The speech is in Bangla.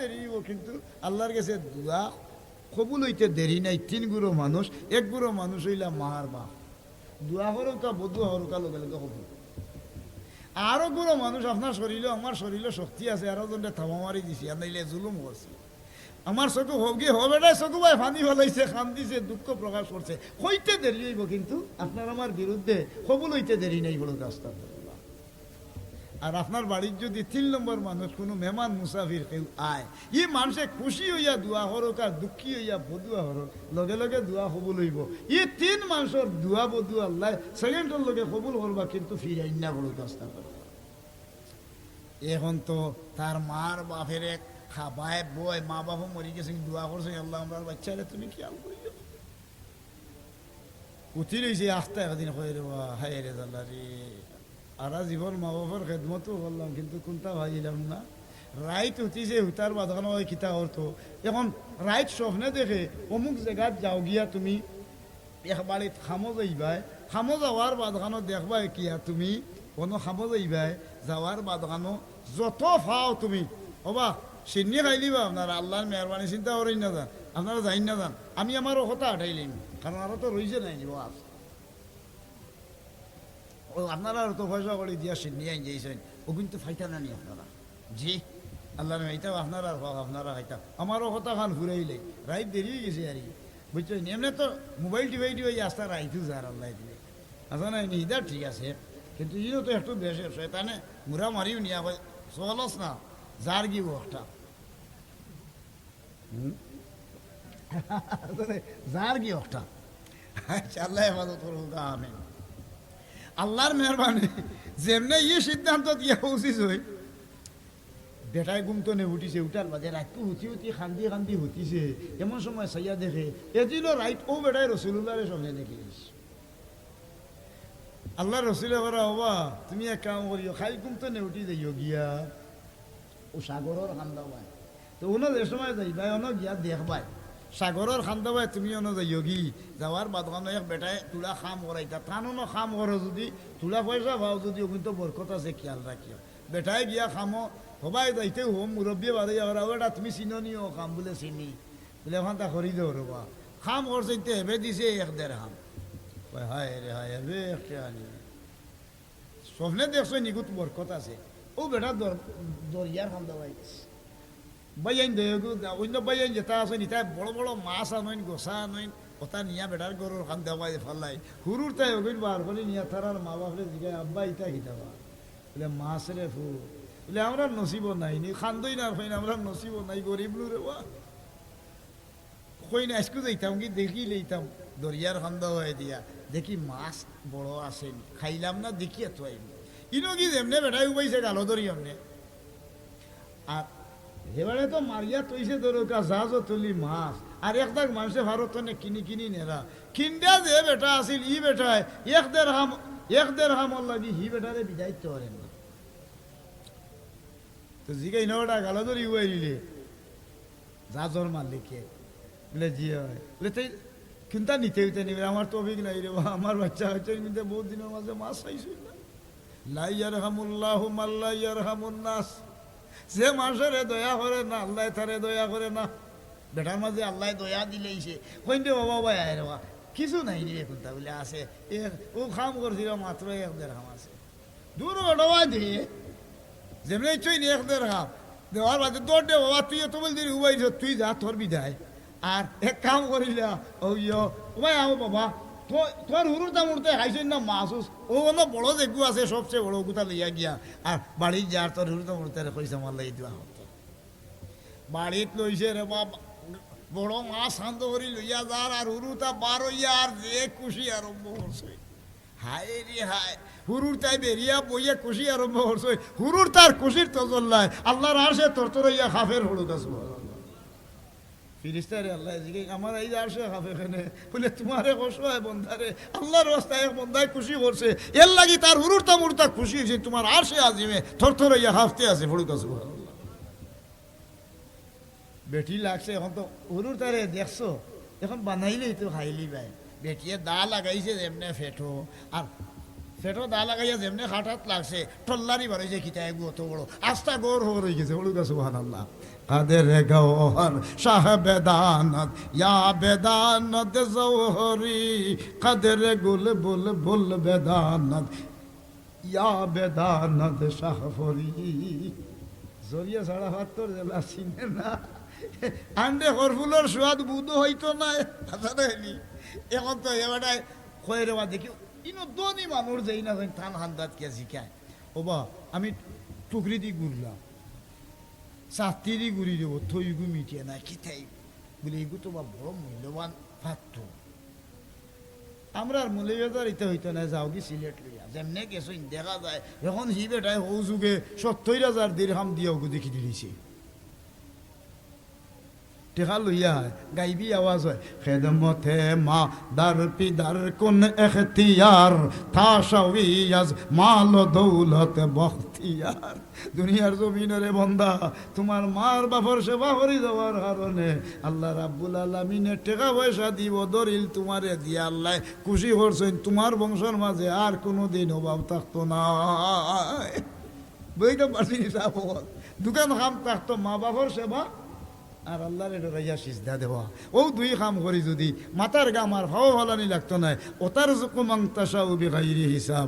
দেরি হইব, কিন্তু আল্লাহর কাছে দোয়া কবুল হইতে দেরি নাই। 3 গুরো মানুষ, 1 গুরো মানুষ হইলা মার বাপ, দোয়া হরকা বদুয়া হরকা লগে লগে কবুল। আরো গুরো মানুষ আপনার শরীরে, আমার শরীরে শক্তি আছে, আরো জনটা থামা মারি দিছি, আর নাইলে জুলুম করছি। আমার চকু হবি হবেটাই চকু ভাই ফানি ফেলাইছে, কান্দিছে, দুঃখ প্রকাশ করছে, হইতে দেরি হইব, কিন্তু আপনার আমার বিরুদ্ধে কবুল হইতে দেরি নাই বড় রাস্তা। আর আপনার বাড়ির যদি 3 নম্বর মানুষ কোনো মেহমান মুসাফির কেউ আয়, ই মানুষে খুশি হইয়া দোয়া হরক আর দুঃখী হইয়া বদুয়া হরক লগে লগে দোয়া কবুল হইব। ই 3 মানুষের দোয়া বদুয়া আল্লাহ সেকেন্ডের লগে কবুল করবা, কিন্তু ফিরাই না বড় রাস্তা করবা। এখন তো তার মার বাপের এক খাবায় বয়, মা বাবা মরি গেছে, দোয়া করছে আল্লাহ আমার বাচ্চারে তুমি খেয়াল করিও। উঠি রয়েছে আস্তে একদিন হয়ে রে হায় রে জাল্লা রে, আরা জীবন মা বাবার খেদমতও করলাম, কিন্তু কোনটা ভাজিলাম না। রাইট উঠিছে, হুতার বাঁধানো হয় কিতা অর্থ। এখন রাইট স্বপ্নে দেখে অমুক জায়গাত যাও গিয়া তুমি এক বাড়িত খামো যাইবাই, খামো যাওয়ার বাদখানো দেখবাই কিয়া তুমি কোনো খামো যাইবাই, যাওয়ার বাদখানো যত ফাও তুমি হবা সিন্নি খাইলিবা। আপনারা আল্লাহর মেহরবানি চিন্তা করেন না যান, আপনারা যাই না যান, আমি আমারও কথা আঠাইলিম, কারণ আরও তো রয়েছে নাই নিব আস ও আপনারা তো পয়সা করে দিয়া সিন্নি আইন যাইছেন, ও কিন্তু ফাইতা না নি আপনারা। জি আল্লাহর মেয়েটাও আপনারা আপনারা খাইতা, আমারও কথা খান ঘুরাইলে রাইত দেরি হয়ে গেছে আর বুঝছেন। এমনি তো মোবাইল টিভাইটি হয়ে আসতে রাইতু যার আল্লাহ দিলে আচ্ছা না, নিহিদার ঠিক আছে, কিন্তু ইও তো একটু বেশি শয়তানে মুরা মারিও নিয়া হয় চলস না, যার গিয়ে একটা যার গিয়ে একটা আল্লাহ হেফাজত করুক আমিন। আল্লাহর মেহরবানি যেমনে ইয়ে সিদ্ধান্ত দিয়ে উচিত হই, বেটায় গুমতো নে উঠিছে, উঠার বাদে রাতটু হুতি হুতি খান্দি খান্দি হুতিছে, এমন সময় চাইয়া দেখে এদিনও রাইট ও বেটায় রসুল্লাহরে সঙ্গে দেখিস। আল্লাহ রসুলে করা হবা তুমি এক কাম করিও, খাই গুমতো নে উঠি যাইও গিয়া ও সাগরের খান্দা ভাই, তো অন্য যে সময় যাইবাই অন্য গিয়া দেখবাই সাগরের খান্দা ভাই, তুমি অন্য যাইও গি যাওয়ার বাদখানো এক বেটায় তুলা খাম করাইতা, থানো খাম করো যদি তুলা পয়সা পাও যদি, ও কিন্তু বরকত আছে, খেয়াল রাখিও। বেটায় গিয়া খামো সবাই যাইতে হোম মুরব্বী বাদে যাওয়ার ওটা তুমি চিননিও খাম বলে চিনি বলে এখন তা করি দেও রবা খাম করছে হেবে দিছে 1.5 হাম, হায় রে হায় হেবে একটা আনি স্বপ্নে দেখছো নিগুত বরকত আছে। ও বেটা দরিয়ার খান্দা ভাই বাইন অন্য বাইন যেটা আছে নিতাই বড় বড় মাছ আনইন গোসা আনইন ওটা নিয়া বেটার গরুর খান্দা ভাই ফাল্লাই হুরুর তাই ওগুন বার করে নিয়া তার মা বাপরে জিগায় আব্বা ইটা খিতাবা বলে মাছ রে ফু বলে আমরা নসিব নাই নি খান্দই না হইন, আমরা নসিব নাই গরিব লু রে কই না আজকে যাইতাম কি দেখি লইতাম দরিয়ার খান্দা হয়ে দিয়া দেখি মাছ বড় আসেন, খাইলাম না দেখি এত ইনো কি যেমনে বেটাই উবাইছে গালো ধরি এমনে। আর এবারে তো মারিয়া তৈছে দরকার জাহাজও তুলি মাছ, আর একদাক মানুষে ভারত কিনি কিনি নেরা কিনডা যে বেটা আসিল ই বেটায় 1.5 হাম লাগি হি বেটারে বিদায়িত্ব করেন না। তো জিগাই নটা গালো ধরি উবাই দিলে জাহাজর মালিকে বলে জি হয় বলে তাই কিন্তু নিতে হইতে নিবে, আমার তো অভিজ্ঞ নাই রে, আমার বাচ্চা হচ্ছে কিন্তু বহুত দিনের মাঝে মাছ চাইছি না। লাইয়ার হামুল্লাহ মাল্লাইয়ার হামুন্নাস, যে মানুষের দয়া করে না আল্লাহ তারে দয়া করে না। বেটার মাঝে আল্লাহ দয়া দিলেইছে কইতে বাবা ভাই আয় রে কিছু নাই রে কোনটা বলে আছে ও খাম করছিল মাত্র 1.5 হাম আছে দূর ওটা দিয়ে যেমনি চই নি 1.5 হাম দেওয়ার বাদে দৌড় দে বাবা তুই তো বলছি উবাইছ তুই যা তোর বিদায়। আর এক কাম করিলা ও ওই আও বাবা তোর হুরুতা মুড়তে খাইছেন না মাছ ও বলো বড় যেগু আছে সবচেয়ে বড় গুতা লইয়া গিয়া আর বাড়ির যার তোর হুরুতা মুড়তে কইছে আমার লাই দেওয়া হতো বাড়িত লইছে রে বাবা বড় মাছ শান্ত করি লইয়া যার আর হুরুতা বার হইয়া আর যে খুশি আরম্ভ করছে। হায় রে হায় হুরুর তাই বেরিয়া বইয়া খুশি আরম্ভ করছে, হুরুর তার খুশির তজল্লায় আল্লাহর আর সে তরতর হইয়া খাফের হলুদ আসবো ফিরিস্তারে আল্লাহ জিগে আমার এই আর সে খাফে খেনে বলে তোমারে কষ্ট হয় বন্ধারে আল্লাহর রাস্তায় বন্ধায় খুশি করছে, এর লাগি তার হুরুরতা মুরতা খুশি হয়েছে, তোমার আর সে আজিমে থরথর হইয়া হাফতে আছে হলুদ আসবো। বেটি লাগছে এখন তো হুরুর তারে দেখছো এখন বানাইলেই তো খাইলি ভাই বেটিয়ে দা লাগাইছে এমনি ফেটো আর ফেটো দা লাগাইয়া যেমনি হাঠাত লাগছে টল্লারি বাড়াইছে খিতা এক অত বড় আস্তা গোর হয়ে রয়ে গেছে বলুক সুবহানাল্লাহ। কাদের গৌহর শাহ বেদানত ইয়া বেদানত জৌহরি কাদের গুল বুল বুল বেদানত ইয়া বেদানত শাহ ফরি জরিয়া ছাড়া হাত তোর জেলা চিনে না আন্ডে হরফুলোর সোয়াদ বুধ হইতো না নি এখন তো এবারে খয়ের বা দেখি ইনো দনি মানুষ যেই না থান হান্দাত কে শিখায় ও বা আমি টুকরি দি ঘুরলাম চাতি দি ঘুরি দেবো থইগু মিটিয়ে না কি থাই বলে এগু তো বা বড় মূল্যবান পাত্র আমরা আর মূল্যবাজার ইতে হইতো না যাও কি সিলেট লইয়া যেমনে গেছো দেখা যায় এখন হি বেটায় হৌ যুগে 70,000 দিরহাম দিয়ে ওগু দেখি দিলিছে টেকা লইয়া গাইবি আওয়াজ হয় খেদমতে মা দার পিদার কোন এখতিয়ার থা শাওয়াজ মাল দৌলত বখতিয়ার দুনিয়ার জমিনে বন্দা তোমার মার বাপর সেবা করি দেওয়ার কারণে আল্লাহ রাব্বুল আলামিনে টাকা পয়সা দিব দরিল তোমারে দিয়া আল্লাহ খুশি করছেন তোমার বংশের মাঝে আর কোনোদিন অভাব থাকতো না বইটা পারছিনি দোকান খাম থাকতো মা বাপর সেবা আর আল্লাহর এটা রাইয়া সিজদা দেওয়া ও দুই কাম করি যদি মাথার গাম আর ভাও ভালানি লাগতো না ওতার জুকুমাং তাশাউ বিগাইরি হিসাব।